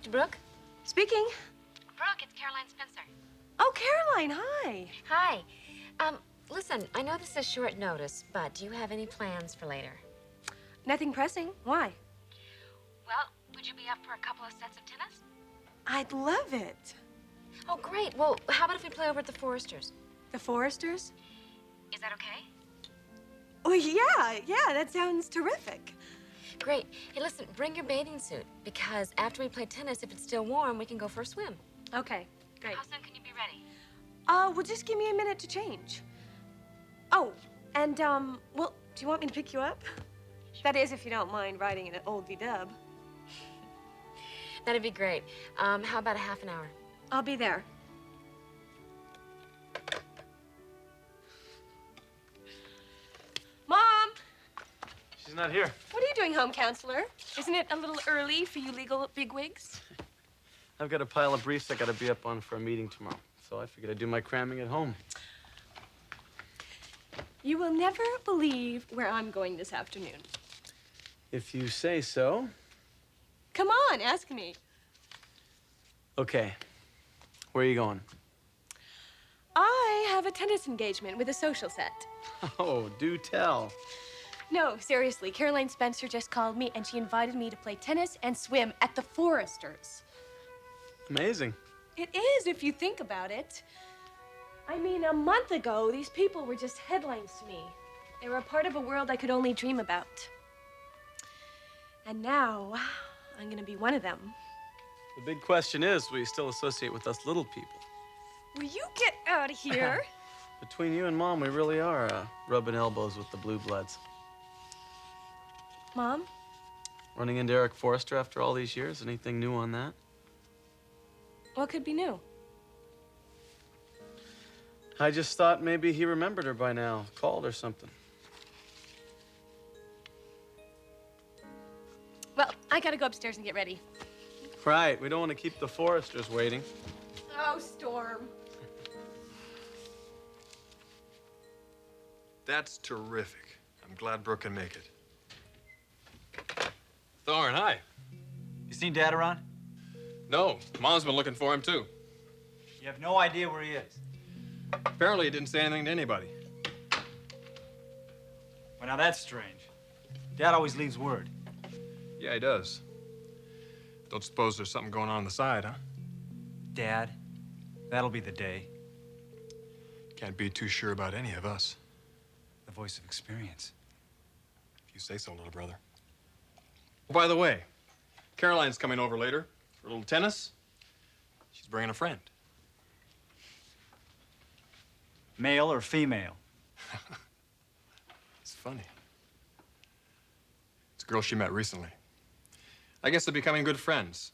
to Brooke? Speaking. Brooke, it's Caroline Spencer. Oh, Caroline, hi. Hi. Listen, I know this is short notice, but do you have any plans for later? Nothing pressing. Why? Well, would you be up for a couple of sets of tennis? I'd love it. Oh, great. Well, how about if we play over at the Forresters? The Forresters? Is that okay? Oh, yeah, that sounds terrific. Great. Hey, listen, bring your bathing suit, because after we play tennis, if it's still warm, we can go for a swim. Okay, great. How soon can you be ready? Well, just give me a minute to change. Oh, and, well, do you want me to pick you up? Sure. That is, if you don't mind riding in an old V-dub. That'd be great. How about a half an hour? I'll be there. Mom! She's not here. What are you doing home, counselor? Isn't it a little early for you legal bigwigs? I've got a pile of briefs I gotta be up on for a meeting tomorrow. So I figured I'd do my cramming at home. You will never believe where I'm going this afternoon. If you say so. Come on, ask me. Okay. Where are you going? I have a tennis engagement with a social set. Oh, do tell. No, seriously, Caroline Spencer just called me and she invited me to play tennis and swim at the Forresters. Amazing. It is, if you think about it. I mean, a month ago, these people were just headlines to me. They were a part of a world I could only dream about. And now, I'm gonna be one of them. The big question is, will you still associate with us little people? Will you get out of here? Between you and Mom, we really are rubbing elbows with the blue bloods. Mom? Running into Eric Forrester after all these years, anything new on that? What could be new? I just thought maybe he remembered her by now, called or something. Well, I gotta go upstairs and get ready. Right, we don't want to keep the Forresters waiting. Oh, Storm. That's terrific. I'm glad Brooke can make it. Thorne, hi. You seen Dad around? No, Mom's been looking for him, too. You have no idea where he is. Apparently, he didn't say anything to anybody. Well, now that's strange. Dad always leaves word. Yeah, he does. Don't suppose there's something going on the side, huh? Dad, that'll be the day. Can't be too sure about any of us. The voice of experience. If you say so, little brother. Oh, by the way, Caroline's coming over later for a little tennis. She's bringing a friend. Male or female? It's funny. It's a girl she met recently. I guess they're becoming good friends.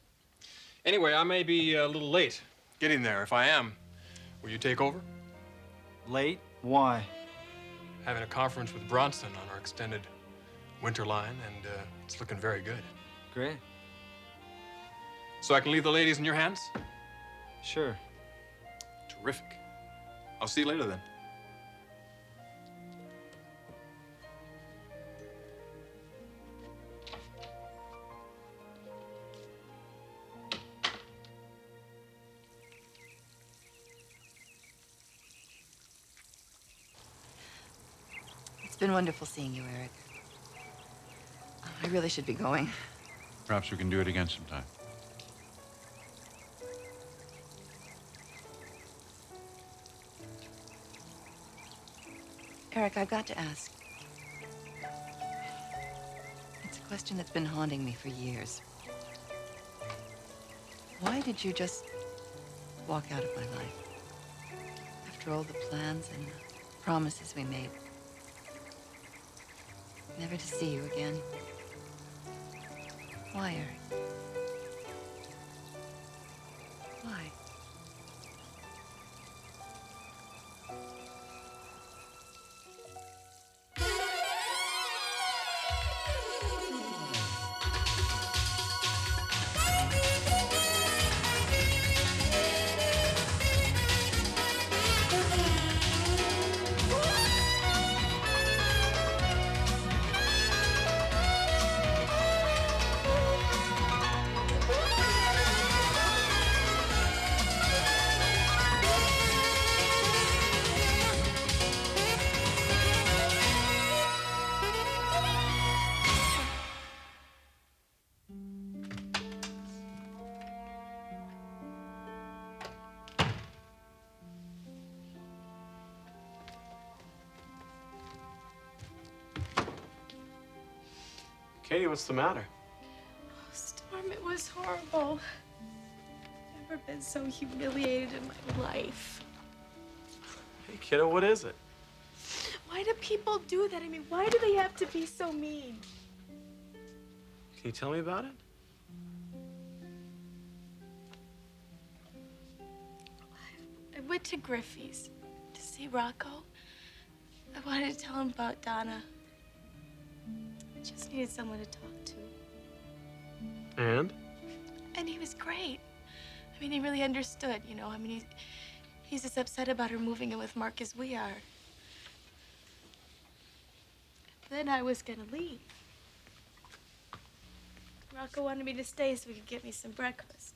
Anyway, I may be a little late getting there. If I am, will you take over? Late? Why? Having a conference with Bronson on our extended winter line, and it's looking very good. Great. So I can leave the ladies in your hands? Sure. Terrific. I'll see you later then. It's been wonderful seeing you, Eric. I really should be going. Perhaps we can do it again sometime. Eric, I've got to ask. It's a question that's been haunting me for years. Why did you just walk out of my life? After all the plans and the promises we made. Never to see you again. Why, Eric? Why? Katie, what's the matter? Storm, it was horrible. I've never been so humiliated in my life. Hey, kiddo, what is it? Why do people do that? I mean, why do they have to be so mean? Can you tell me about it? I went to Griffey's to see Rocco. I wanted to tell him about Donna. I just needed someone to talk to. And? And he was great. I mean, he really understood, you know. I mean, he's as upset about her moving in with Mark as we are. Then I was gonna leave. Rocco wanted me to stay so he could get me some breakfast.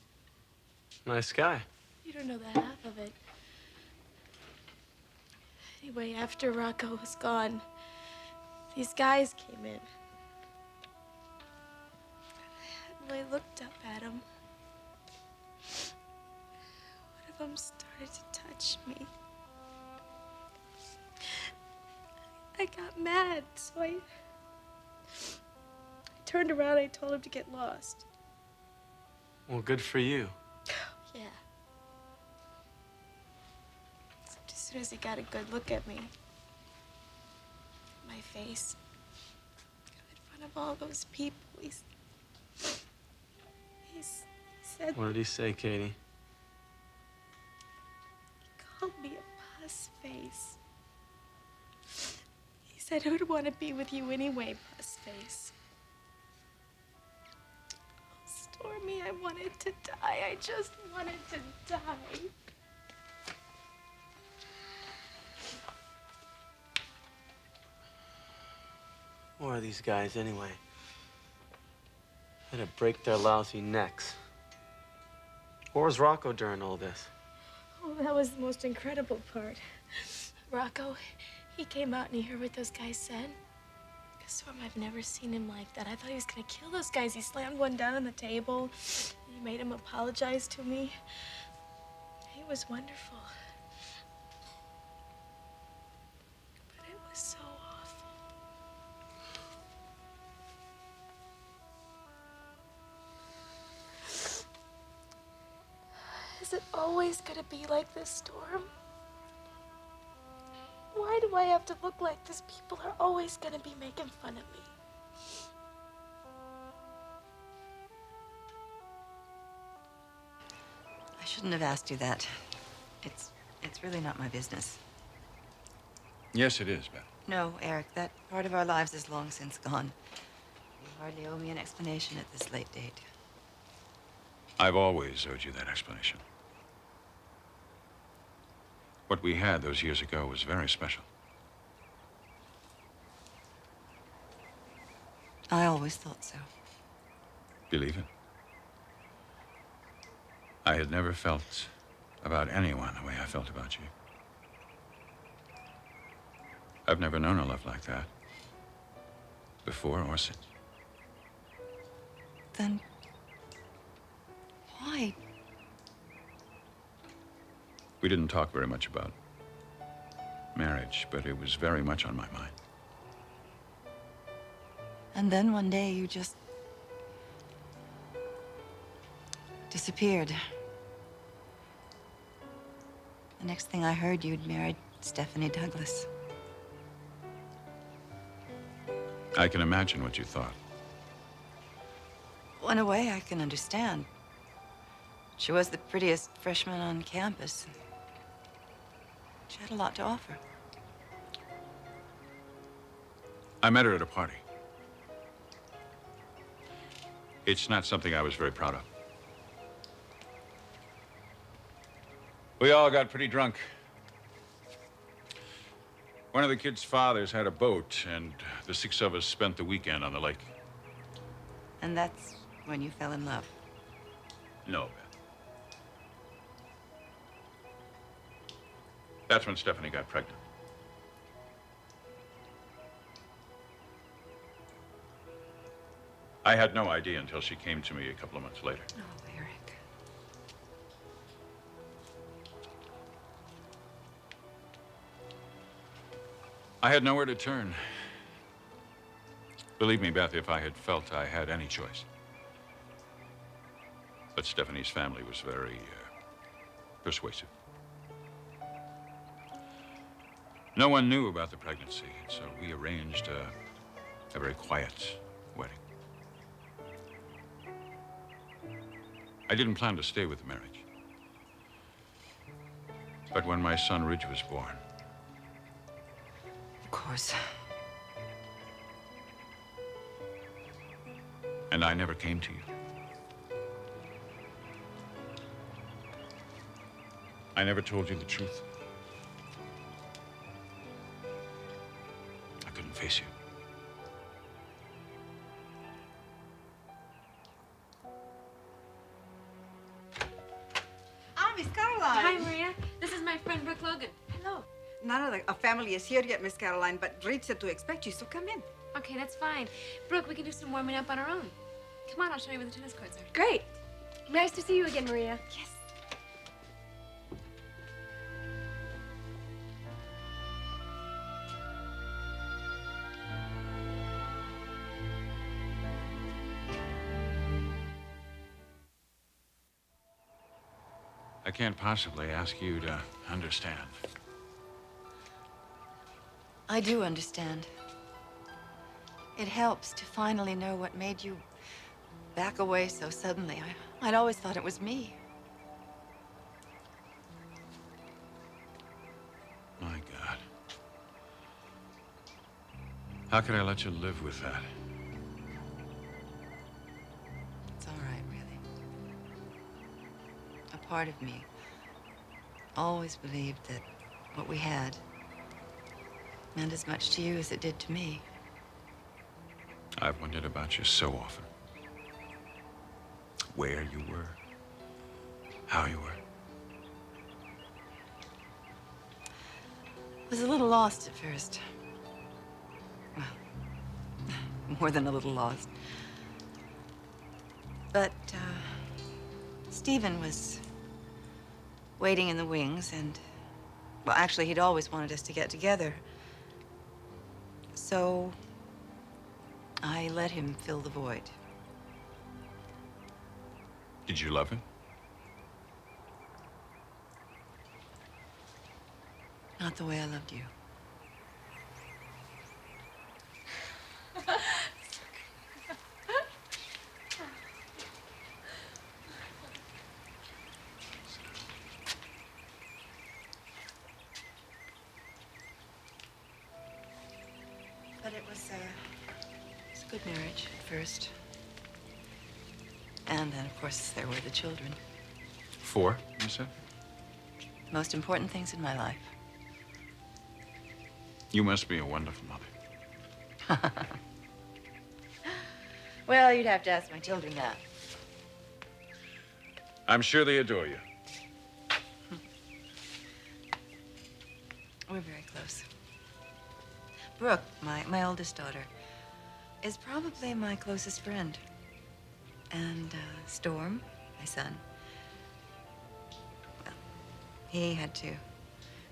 Nice guy. You don't know the half of it. Anyway, after Rocco was gone, these guys came in. And I looked up at them. One of them started to touch me. I got mad, so I turned around and I told him to get lost. Well, good for you. Yeah. Except as soon as he got a good look at me, my face, in front of all those people, he said, What did he say, Katie? he called me a puss face. He said, who'd want to be with you anyway, puss face? Stormy, I wanted to die. I just wanted to die. Who are these guys, anyway? Had to break their lousy necks. Where was Rocco during all this? Oh, that was the most incredible part. Rocco, he came out and he heard what those guys said. Storm, I've never seen him like that. I thought he was gonna kill those guys. He slammed one down on the table. He made him apologize to me. He was wonderful. But it was so awful. Is it always gonna be like this, Storm? Why do I have to look like this? People are always gonna be making fun of me. I shouldn't have asked you that. It's really not my business. Yes, it is, Beth. No, Eric, that part of our lives is long since gone. You hardly owe me an explanation at this late date. I've always owed you that explanation. What we had those years ago was very special. I always thought so. Believe it. I had never felt about anyone the way I felt about you. I've never known a love like that, before or since. Then why? We didn't talk very much about marriage, but it was very much on my mind. And then one day you just disappeared. The next thing I heard, you'd married Stephanie Douglas. I can imagine what you thought. Well, in a way, I can understand. She was the prettiest freshman on campus. She had a lot to offer. I met her at a party. It's not something I was very proud of. We all got pretty drunk. One of the kids' fathers had a boat, and the 6 of us spent the weekend on the lake. And that's when you fell in love. No, Beth. That's when Stephanie got pregnant. I had no idea until she came to me a couple of months later. Oh, Eric. I had nowhere to turn. Believe me, Beth, if I had felt I had any choice. But Stephanie's family was very persuasive. No one knew about the pregnancy, so we arranged a very quiet wedding. I didn't plan to stay with the marriage. But when my son Ridge was born, Of course. and I never came to you. I never told you the truth. I couldn't face you. Ah, Miss Caroline. Hi, Maria. This is my friend Brooke Logan. Hello. None of the family is here yet, Miss Caroline, but Reed said to expect you, so come in. Okay, that's fine. Brooke, we can do some warming up on our own. Come on, I'll show you where the tennis courts are. Great. Nice to see you again, Maria. Yes. I can't possibly ask you to understand. I do understand. It helps to finally know what made you back away so suddenly. I'd always thought it was me. My God. How could I let you live with that? It's all right, really. A part of me always believed that what we had meant as much to you as it did to me. I've wondered about you so often. Where you were, how you were. I was a little lost at first. Well, more than a little lost. But, Stephen was waiting in the wings, and, well, actually, he'd always wanted us to get together. So, I let him fill the void. Did you love him? Not the way I loved you. But it was a good marriage at first. And then, of course, there were the children. 4, you said? Most important things in my life. You must be a wonderful mother. Well, you'd have to ask my children that. I'm sure they adore you. We're very close. Brooke, my oldest daughter, is probably my closest friend. And Storm, my son, well, he had to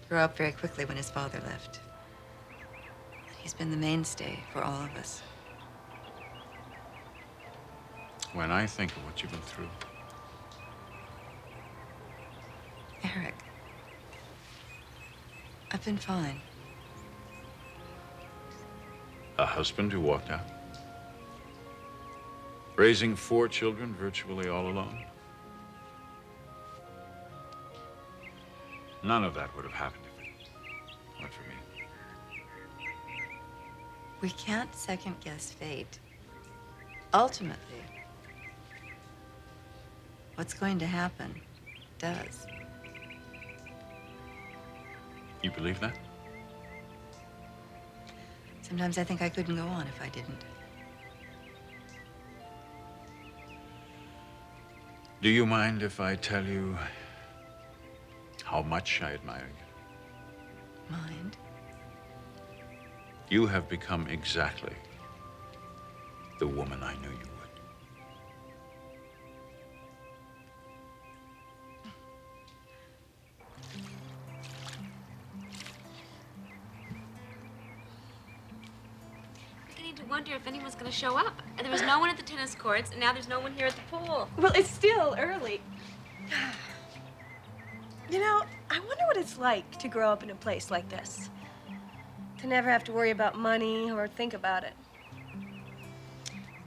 grow up very quickly when his father left. He's been the mainstay for all of us. When I think of what you've been through, Eric, I've been fine. a husband who walked out, raising 4 children virtually all alone. None of that would have happened if it weren't for me. We can't second guess fate. Ultimately, what's going to happen does. You believe that? Sometimes I think I couldn't go on if I didn't. Do you mind if I tell you how much I admire you? Mind? You have become exactly the woman I knew you would. I think I need to wonder if anyone's going to show up. And there was no one at the tennis courts, and now there's no one here at the pool. Well, it's still early. You know, I wonder what it's like to grow up in a place like this. To never have to worry about money or think about it.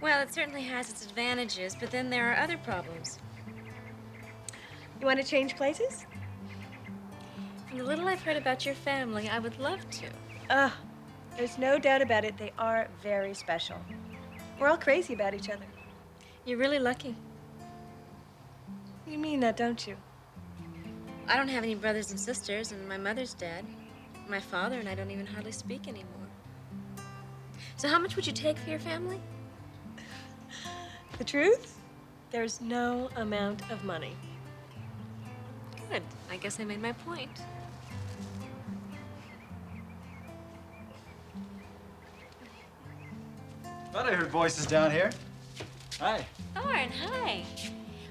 Well, it certainly has its advantages, but then there are other problems. You want to change places? From the little I've heard about your family, I would love to. There's no doubt about it. They are very special. We're all crazy about each other. You're really lucky. You mean that, don't you? I don't have any brothers and sisters, and my mother's dead. My father and I don't even hardly speak anymore. So how much would you take for your family? The truth? There's no amount of money. Good. I guess I made my point. Thought I heard voices down here. Hi. Thorne, hi.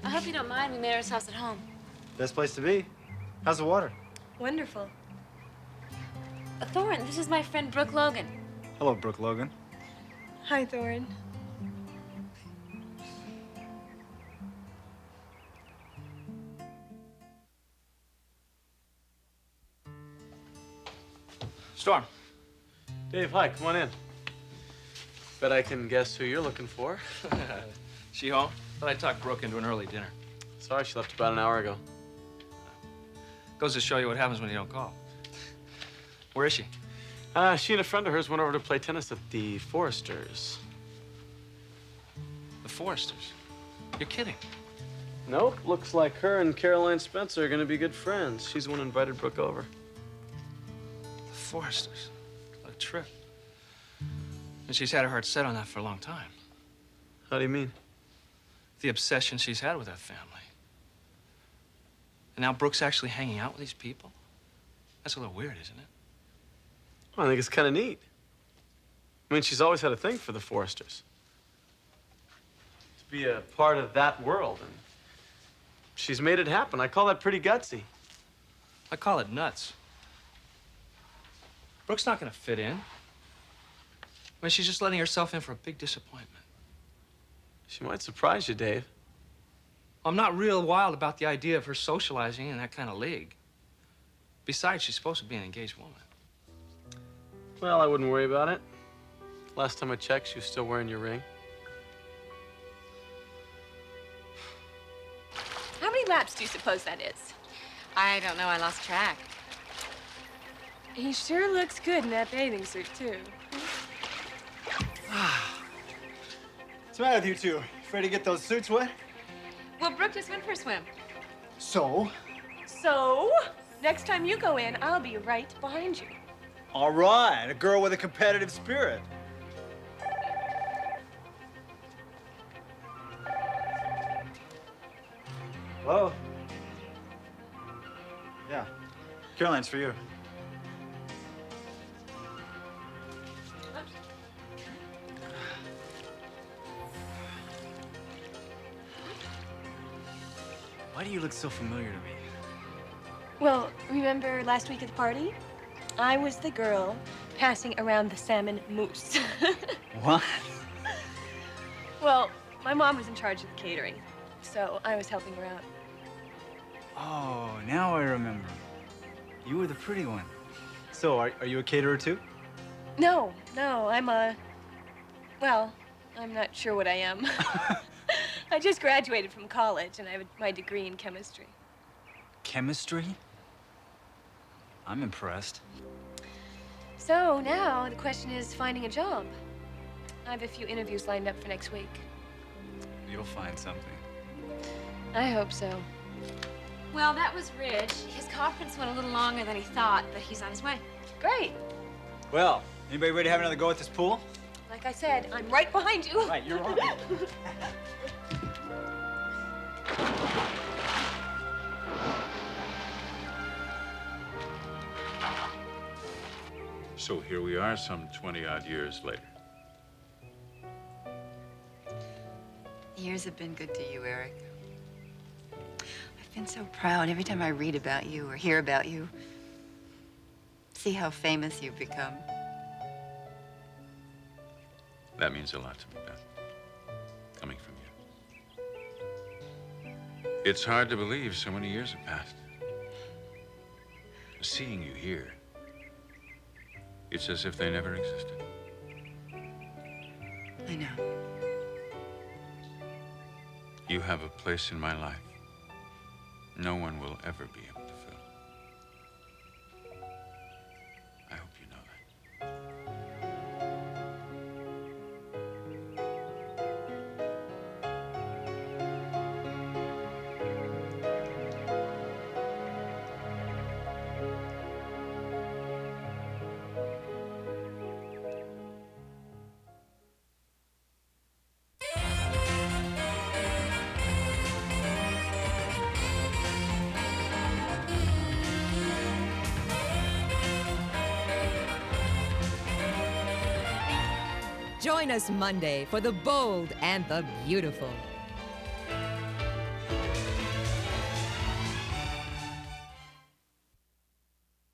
I hope you don't mind. We made ourselves at home. Best place to be. How's the water? Wonderful. Thorne, this is my friend Brooke Logan. Hello, Brooke Logan. Hi, Thorne. Storm. Dave, hi, come on in. Bet I can guess who you're looking for. She home? Thought I talked Brooke into an early dinner. Sorry, she left about an hour ago. Goes to show you what happens when you don't call. Where is she? She and a friend of hers went over to play tennis at the Forresters. The Forresters? You're kidding. Nope, looks like her and Caroline Spencer are gonna be good friends. She's the one who invited Brooke over. The Forresters? What a trip. And she's had her heart set on that for a long time. How do you mean? The obsession she's had with that family. And now Brooke's actually hanging out with these people? That's a little weird, isn't it? Well, I think it's kind of neat. I mean, she's always had a thing for the Forresters. To be a part of that world, and she's made it happen. I call that pretty gutsy. I call it nuts. Brooke's not gonna fit in. I mean, she's just letting herself in for a big disappointment. She might surprise you, Dave. I'm not real wild about the idea of her socializing in that kind of league. Besides, she's supposed to be an engaged woman. Well, I wouldn't worry about it. Last time I checked, she was still wearing your ring. How many laps do you suppose that is? I don't know. I lost track. He sure looks good in that bathing suit, too. What's the matter with you two? Afraid to get those suits wet? Well, Brooke just went for a swim. So? So, next time you go in, I'll be right behind you. All right, a girl with a competitive spirit. Hello? Yeah. Caroline's for you. Why do you look so familiar to me? Well, remember last week at the party? I was the girl passing around the salmon mousse. What? Well, my mom was in charge of the catering, so I was helping her out. Oh, now I remember. You were the pretty one. So, are you a caterer too? No, I'm well, I'm not sure what I am. I just graduated from college, and I have my degree in chemistry. Chemistry? I'm impressed. So now the question is finding a job. I have a few interviews lined up for next week. You'll find something. I hope so. Well, that was Ridge. His conference went a little longer than he thought, but he's on his way. Great. Well, anybody ready to have another go at this pool? Like I said, I'm right behind you. Right, you're on. So here we are, some 20-odd years later. The years have been good to you, Eric. I've been so proud every time I read about you or hear about you. See how famous you've become. That means a lot to me, Beth. Coming from you. It's hard to believe so many years have passed. Seeing you here, it's as if they never existed. I know. You have a place in my life no one will ever be able to fill. I hope you know that. Join us Monday for the bold and the beautiful.